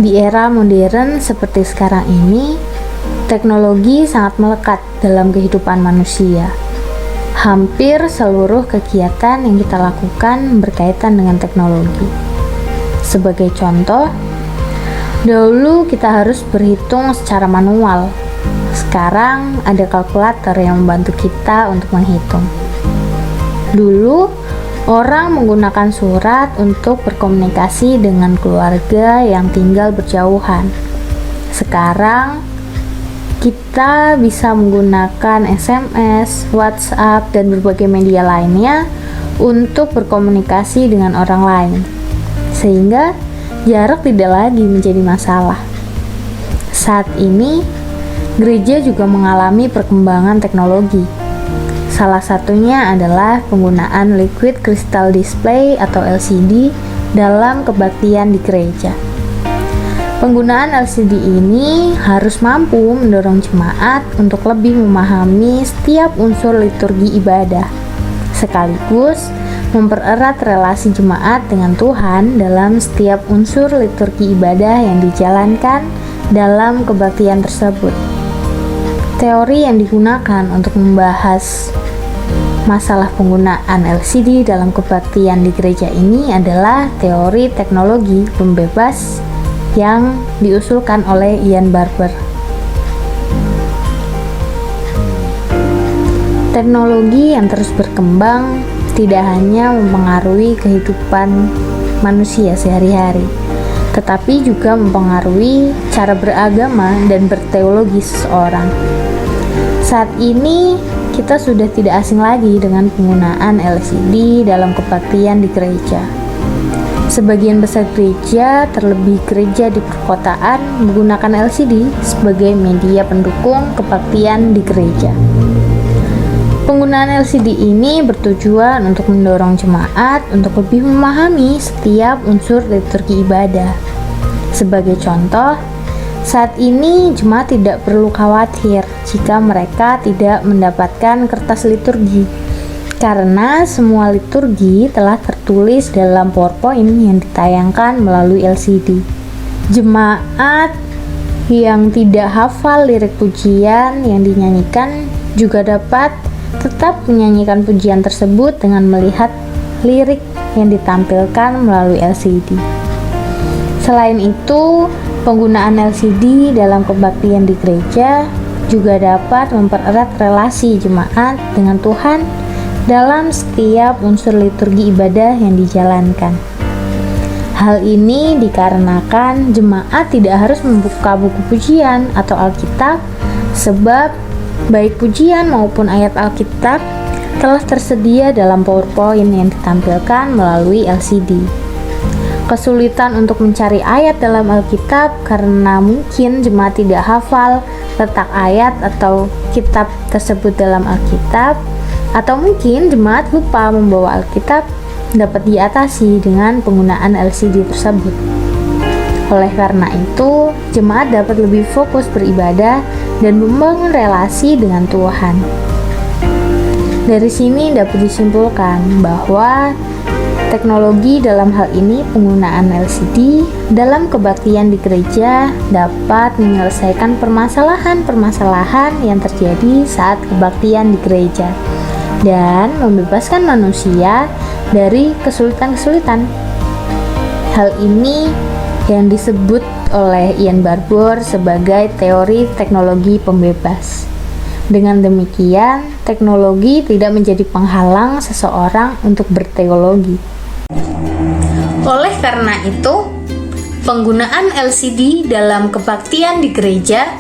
Di era modern seperti sekarang ini, teknologi sangat melekat dalam kehidupan manusia. Hampir seluruh kegiatan yang kita lakukan berkaitan dengan teknologi. Sebagai contoh, dahulu kita harus berhitung secara manual. Sekarang ada kalkulator yang membantu kita untuk menghitung. Dulu, orang menggunakan surat untuk berkomunikasi dengan keluarga yang tinggal berjauhan. Sekarang, kita bisa menggunakan SMS, WhatsApp, dan berbagai media lainnya untuk berkomunikasi dengan orang lain, sehingga jarak tidak lagi menjadi masalah. Saat ini, gereja juga mengalami perkembangan teknologi. Salah satunya adalah penggunaan Liquid Crystal Display atau LCD dalam kebaktian di gereja. Penggunaan LCD ini harus mampu mendorong jemaat untuk lebih memahami setiap unsur liturgi ibadah, sekaligus mempererat relasi jemaat dengan Tuhan dalam setiap unsur liturgi ibadah yang dijalankan dalam kebaktian tersebut. Teori yang digunakan untuk membahas masalah penggunaan LCD dalam kebaktian di gereja ini adalah teori teknologi pembebas yang diusulkan oleh Ian Barber. Teknologi yang terus berkembang tidak hanya mempengaruhi kehidupan manusia sehari-hari, tetapi juga mempengaruhi cara beragama dan berteologi seseorang. Saat ini, kita sudah tidak asing lagi dengan penggunaan LCD dalam kebaktian di gereja. Sebagian besar gereja, terlebih gereja di perkotaan, menggunakan LCD sebagai media pendukung kebaktian di gereja. Penggunaan LCD ini bertujuan untuk mendorong jemaat untuk lebih memahami setiap unsur liturgi ibadah. Sebagai contoh, saat ini jemaat tidak perlu khawatir jika mereka tidak mendapatkan kertas liturgi, karena semua liturgi telah tertulis dalam PowerPoint yang ditayangkan melalui LCD. Jemaat yang tidak hafal lirik pujian yang dinyanyikan juga dapat tetap menyanyikan pujian tersebut dengan melihat lirik yang ditampilkan melalui LCD. Selain itu, penggunaan LCD dalam kebaktian di gereja juga dapat mempererat relasi jemaat dengan Tuhan dalam setiap unsur liturgi ibadah yang dijalankan. Hal ini dikarenakan jemaat tidak harus membuka buku pujian atau Alkitab, sebab baik pujian maupun ayat Alkitab telah tersedia dalam PowerPoint yang ditampilkan melalui LCD. Kesulitan untuk mencari ayat dalam Alkitab karena mungkin jemaat tidak hafal letak ayat atau kitab tersebut dalam Alkitab, atau mungkin jemaat lupa membawa Alkitab, dapat diatasi dengan penggunaan LCD tersebut. Oleh karena itu, jemaat dapat lebih fokus beribadah dan membangun relasi dengan Tuhan. Dari sini dapat disimpulkan bahwa teknologi dalam hal ini penggunaan LCD dalam kebaktian di gereja dapat menyelesaikan permasalahan-permasalahan yang terjadi saat kebaktian di gereja dan membebaskan manusia dari kesulitan-kesulitan. Hal ini yang disebut oleh Ian Barber sebagai teori teknologi pembebas. Dengan demikian, teknologi tidak menjadi penghalang seseorang untuk berteologi. Oleh karena itu, penggunaan LCD dalam kebaktian di gereja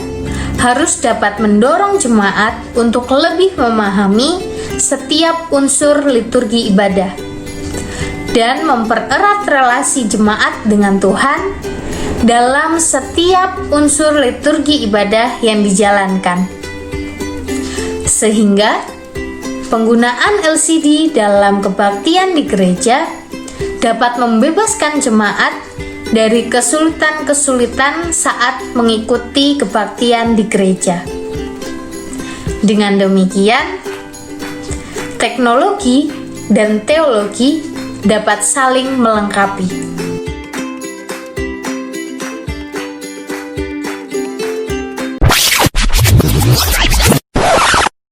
harus dapat mendorong jemaat untuk lebih memahami setiap unsur liturgi ibadah dan mempererat relasi jemaat dengan Tuhan dalam setiap unsur liturgi ibadah yang dijalankan. Sehingga penggunaan LCD dalam kebaktian di gereja dapat membebaskan jemaat dari kesulitan-kesulitan saat mengikuti kebaktian di gereja. Dengan demikian, teknologi dan teologi dapat saling melengkapi.